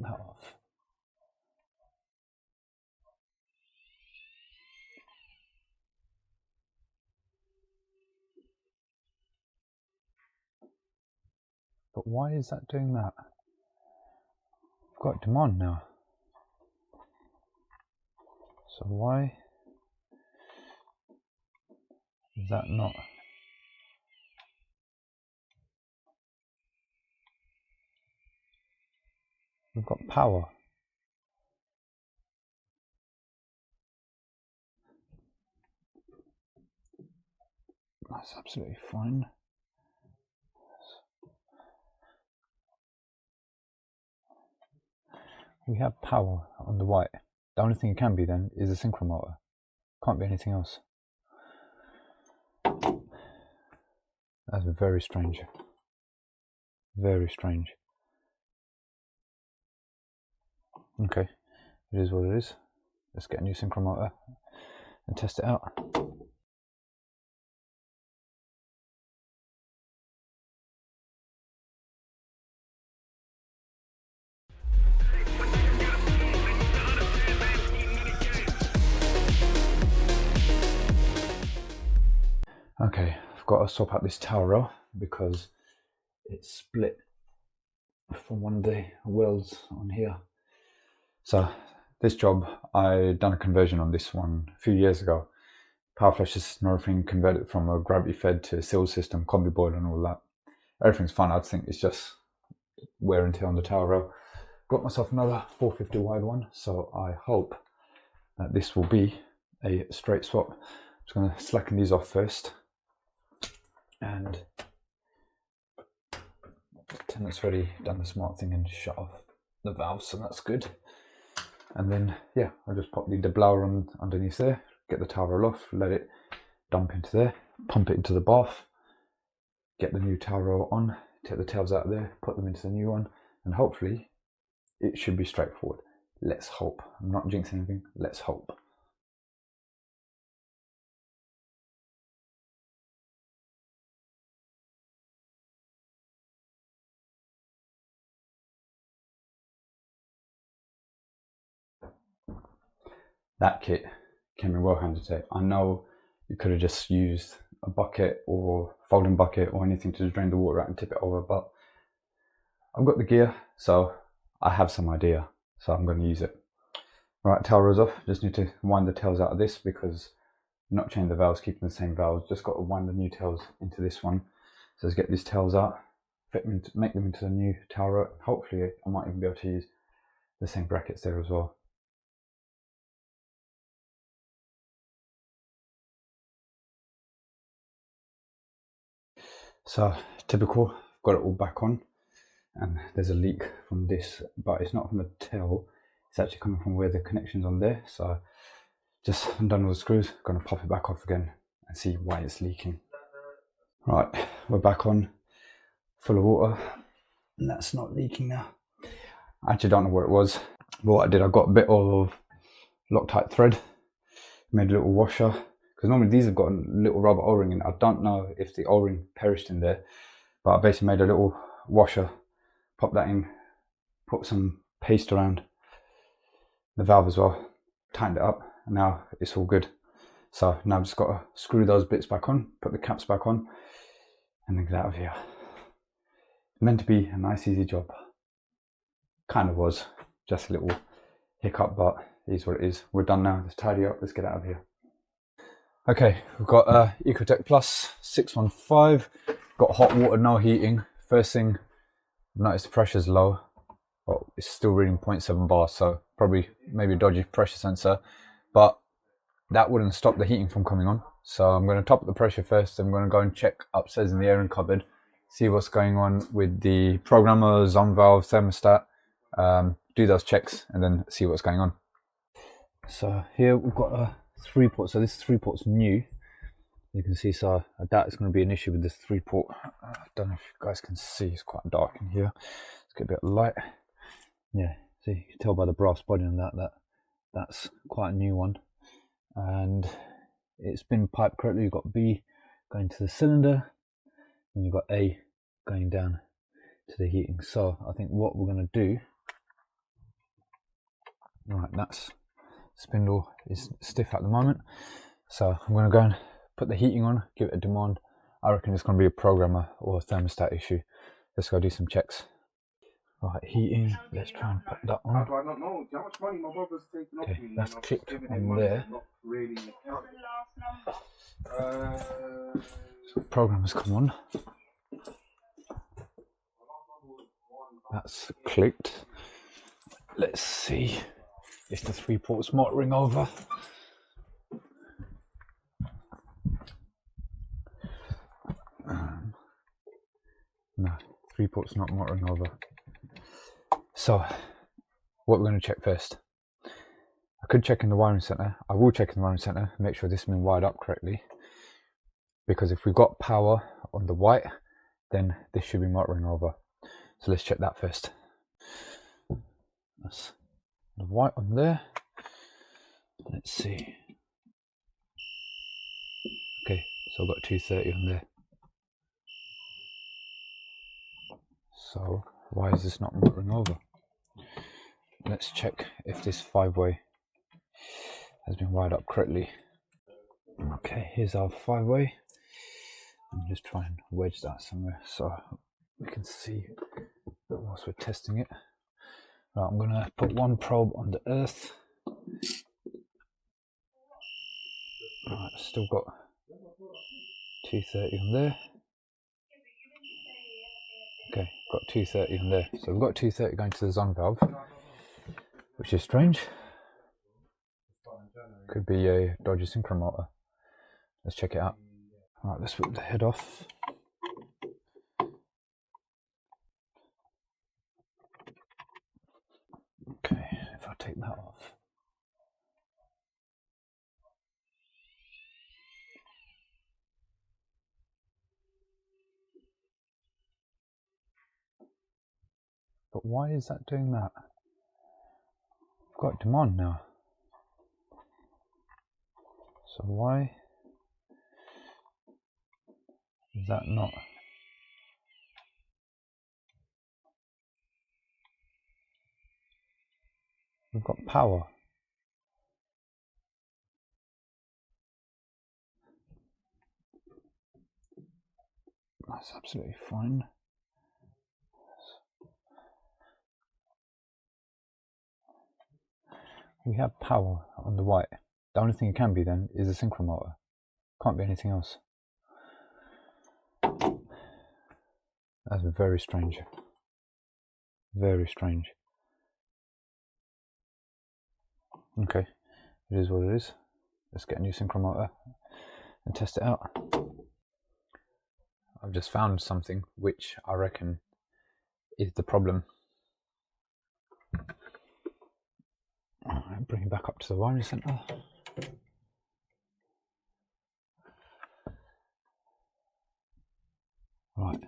that off. But why is that doing that? I've got demand now. So why is that not? We've got power. That's absolutely fine. We have power on the white. The only thing it can be then is a synchro motor. Can't be anything else. That's very strange. Very strange. Okay, it is what it is. Let's get a new synchro motor and test it out. Okay, I've got to swap out this towel rail because it's split from one of the welds on here. So this job, I done a conversion on this one a few years ago. Power flashes and everything, converted from a gravity fed to a seal system, combi board and all that. Everything's fine. I think it's just wear and tear on the towel rail. Got myself another 450 wide one, so I hope that this will be a straight swap. I'm just going to slacken these off first, and tenant's already done the smart thing and shut off the valve, so that's good. And then yeah, I'll just pop the deblower on underneath there, get the towel roll off, let it dump into there, pump it into the bath, get the new towel roll on, take the tails out of there, put them into the new one, and hopefully it should be straightforward. Let's hope. I'm not jinxing anything, let's hope. That kit came in well handed today. I know you could have just used a bucket or folding bucket or anything to drain the water out and tip it over, but I've got the gear, so I have some idea, so I'm going to use it. Right, tail rolls off. Just need to wind the tails out of this because I'm not changing the valves, keeping the same valves. Just got to wind the new tails into this one. So let's get these tails out, fit them into, make them into the new tail roll. Hopefully I might even be able to use the same brackets there as well. So typical, got it all back on, and there's a leak from this, but it's not from the tail, it's actually coming from where the connection's on there. So just undone all the screws, gonna pop it back off again and see why it's leaking. Right, we're back on, full of water, and that's not leaking now. I actually don't know what it was, but what I did, I got a bit of Loctite thread, made a little washer, because normally these have got a little rubber O-ring in it. I don't know if the O-ring perished in there, but I basically made a little washer, popped that in, put some paste around the valve as well, tightened it up, and now it's all good. So now I've just got to screw those bits back on, put the caps back on, and then get out of here. Meant to be a nice easy job. Kind of was, just a little hiccup, but it is what it is. We're done now, let's tidy up, let's get out of here. Okay, we've got Ecotech Plus 615, got hot water, no heating. First thing, I've noticed the pressure's low, but it's still reading 0.7 bars, so probably maybe a dodgy pressure sensor, but that wouldn't stop the heating from coming on. So I'm going to top up the pressure first, I'm going to go and check upstairs in the airing cupboard, see what's going on with the programmer, zone valve, thermostat, do those checks, and then see what's going on. So here we've got a 3-port, so this 3-port's new. You can see, so I doubt it's going to be an issue with this 3-port. I don't know if you guys can see, it's quite dark in here. Let's get a bit of light. Yeah, see, you can tell by the brass body on that's quite a new one. And it's been piped correctly. You've got B going to the cylinder, and you've got A going down to the heating. So I think what we're going to do Right, that's spindle is stiff at the moment, so I'm going to go and put the heating on, give it a demand. I reckon it's going to be a programmer or a thermostat issue. Let's go do some checks. Right, heating, let's try and put that on. How do I not know? How much money my brother's taken off me? That's clicked on there. Not really in So programmer's come on. That's clicked. Let's see if the 3 ports motoring over. No, 3 ports not motoring over. So, what we're going to check first. I could check in the wiring center. I will check in the wiring center, make sure this has been wired up correctly. Because if we've got power on the white, then this should be motoring over. So let's check that first. That's the white on there. Let's see. Okay, so I've got 230 on there. So why is this not motoring over? Let's check if this 5-way has been wired up correctly. Okay, here's our 5-way. I'm just trying to wedge that somewhere so we can see it whilst we're testing it. Right, I'm going to put one probe on the earth. Right, still got 230 on there. Okay, got 230 on there. So we've got 230 going to the zone valve, which is strange. Could be a dodgy synchro motor. Let's check it out. Alright, let's rip the head off. Okay, if I take that off. But why is that doing that? I've got demand now. So why is that not? We've got power. That's absolutely fine. We have power on the white. The only thing it can be then is a synchro motor. Can't be anything else. That's very strange. Very strange. Okay, it is what it is. Let's get a new synchro motor and test it out. I've just found something which I reckon is the problem. Alright, bring it back up to the wiring center. Right,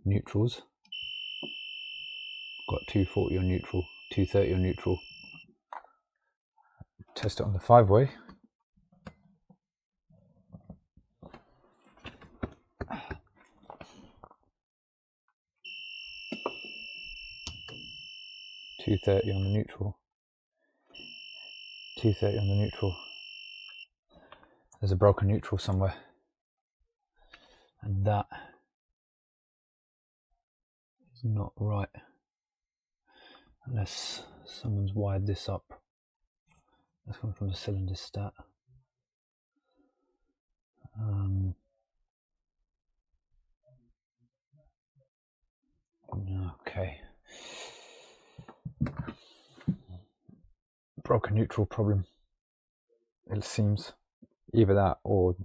neutrals. Got 240 on neutral, 230 on neutral. Test it on the 5-way. $230 on the neutral. 230 on the neutral. There's a broken neutral somewhere. And that is not right. Unless someone's wired this up. That's coming from the cylinder stat. Okay. Broken neutral problem. It seems either that or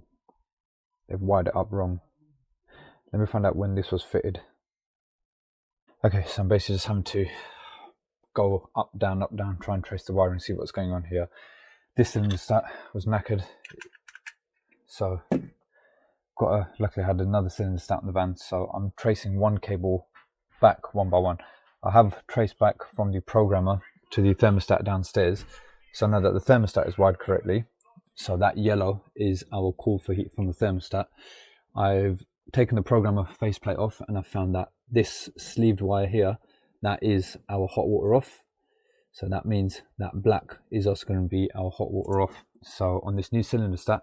they've wired it up wrong. Let me find out when this was fitted. Okay, so I'm basically just having to go up, down, try and trace the wiring and see what's going on here. This cylinder stat was knackered, so luckily I had another cylinder stat in the van, so I'm tracing one cable back one by one. I have traced back from the programmer to the thermostat downstairs, so I know that the thermostat is wired correctly. So that yellow is our call for heat from the thermostat. I've taken the programmer faceplate off and I've found that this sleeved wire here, that is our hot water off. So that means that black is also going to be our hot water off. So on this new cylinder stat,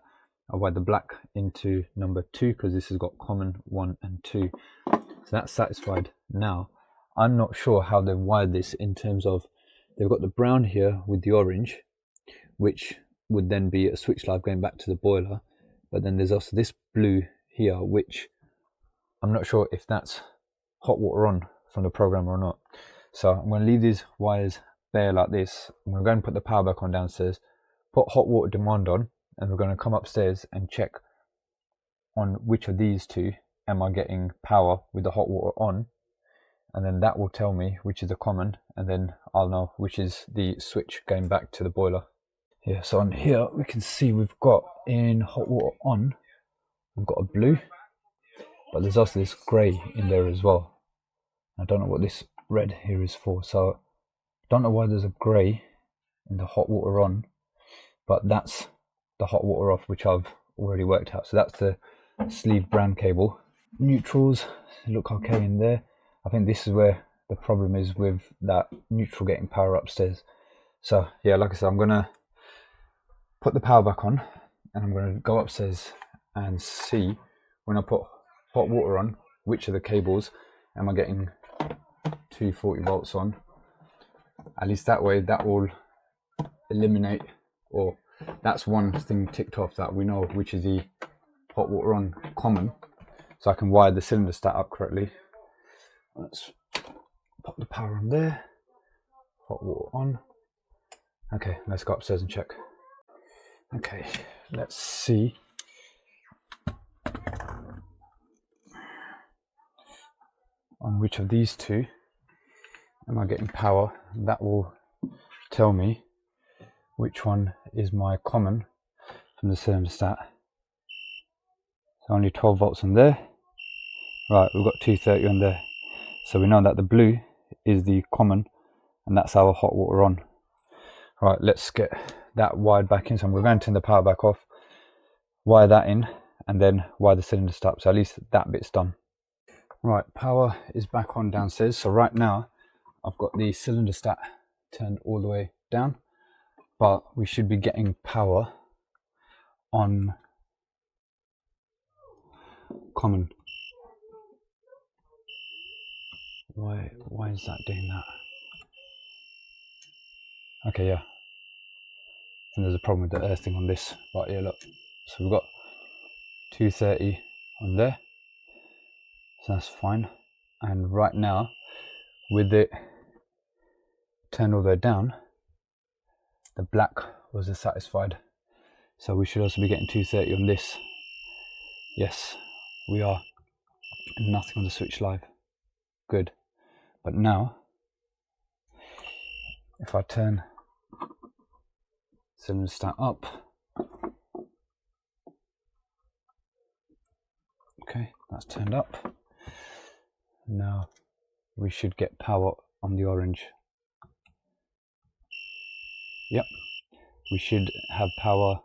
I wired the black into number 2 because this has got common 1 and 2. So that's satisfied. Now, I'm not sure how they've wired this in terms of they've got the brown here with the orange, which would then be a switch live going back to the boiler. But then there's also this blue here, which I'm not sure if that's hot water on from the program or not. So I'm going to leave these wires bare like this. I'm going to go and put the power back on downstairs, put hot water demand on, and we're going to come upstairs and check on which of these two am I getting power with the hot water on, and then that will tell me which is the common, and then I'll know which is the switch going back to the boiler. Yeah, so on here we can see we've got in hot water on, we've got a blue, but there's also this grey in there as well. I don't know what this red here is for, so I don't know why there's a grey in the hot water on, but that's the hot water off, which I've already worked out. So that's the sleeve brown cable. Neutrals look okay in there. I think this is where the problem is with that neutral getting power upstairs. So yeah, like I said, I'm gonna put the power back on and I'm gonna go upstairs and see when I put hot water on, which of the cables am I getting 240 volts on. At least that way that will eliminate, or that's one thing ticked off, that we know which is the hot water on common, so I can wire the cylinder stat up correctly. Let's pop the power on there, hot water on. Okay, let's go upstairs and check. Okay, let's see. On which of these two am I getting power? That will tell me which one is my common from the cylinder stat. So only 12 volts on there. Right, we've got 230 on there. So we know that the blue is the common and that's our hot water on. Right, let's get that wired back in. So I'm going to turn the power back off, wire that in, and then wire the cylinder stat. So at least that bit's done. Right, power is back on downstairs. So right now I've got the cylinder stat turned all the way down, but we should be getting power on common. Why is that doing that? Okay, yeah, and there's a problem with the earthing on this, but yeah, look, so we've got 230 on there, so that's fine. And right now with it turned all the way down, the black wasn't satisfied, so we should also be getting 230 on this. Yes, we are. Nothing on the switch live. Good. But now if I turn cylinder stat up, okay, that's turned up. Now we should get power on the orange. Yep, we should have power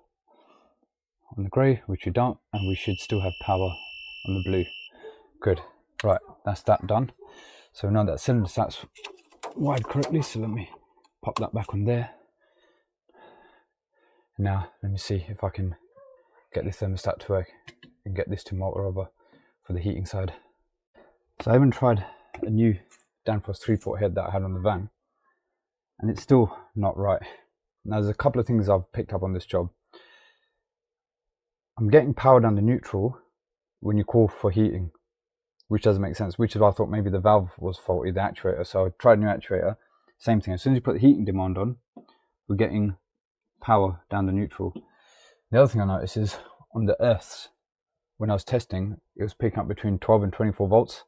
on the grey, which we don't, and we should still have power on the blue. Good. Right, that's that done. So now that cylinder stat's wired correctly, so let me pop that back on there. Now let me see if I can get the thermostat to work and get this to motor over for the heating side. So I even tried a new Danfoss 3-port head that I had on the van, and it's still not right. Now there's a couple of things I've picked up on this job. I'm getting power down the neutral when you call for heating, which doesn't make sense, which is why I thought maybe the valve was faulty, the actuator. So I tried a new actuator, same thing. As soon as you put the heating demand on, we're getting power down the neutral. The other thing I noticed is on the earths, when I was testing, it was picking up between 12 and 24 volts.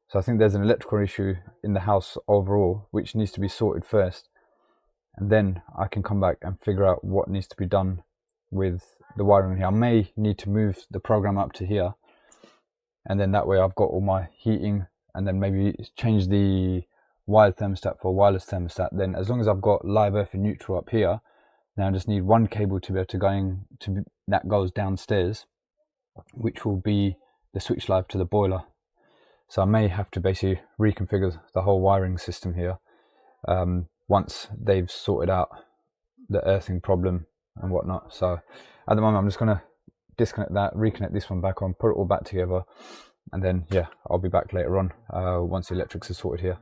So I think there's an electrical issue in the house overall, which needs to be sorted first. And then I can come back and figure out what needs to be done with the wiring here. I may need to move the program up to here, and then that way I've got all my heating, and then maybe change the wired thermostat for a wireless thermostat. Then as long as I've got live earth and neutral up here, then I just need one cable to be able to go in that goes downstairs, which will be the switch live to the boiler. So I may have to basically reconfigure the whole wiring system here. once they've sorted out the earthing problem and whatnot. So at the moment I'm just going to disconnect that, reconnect this one back on, put it all back together, and then yeah, I'll be back later on once the electrics are sorted here.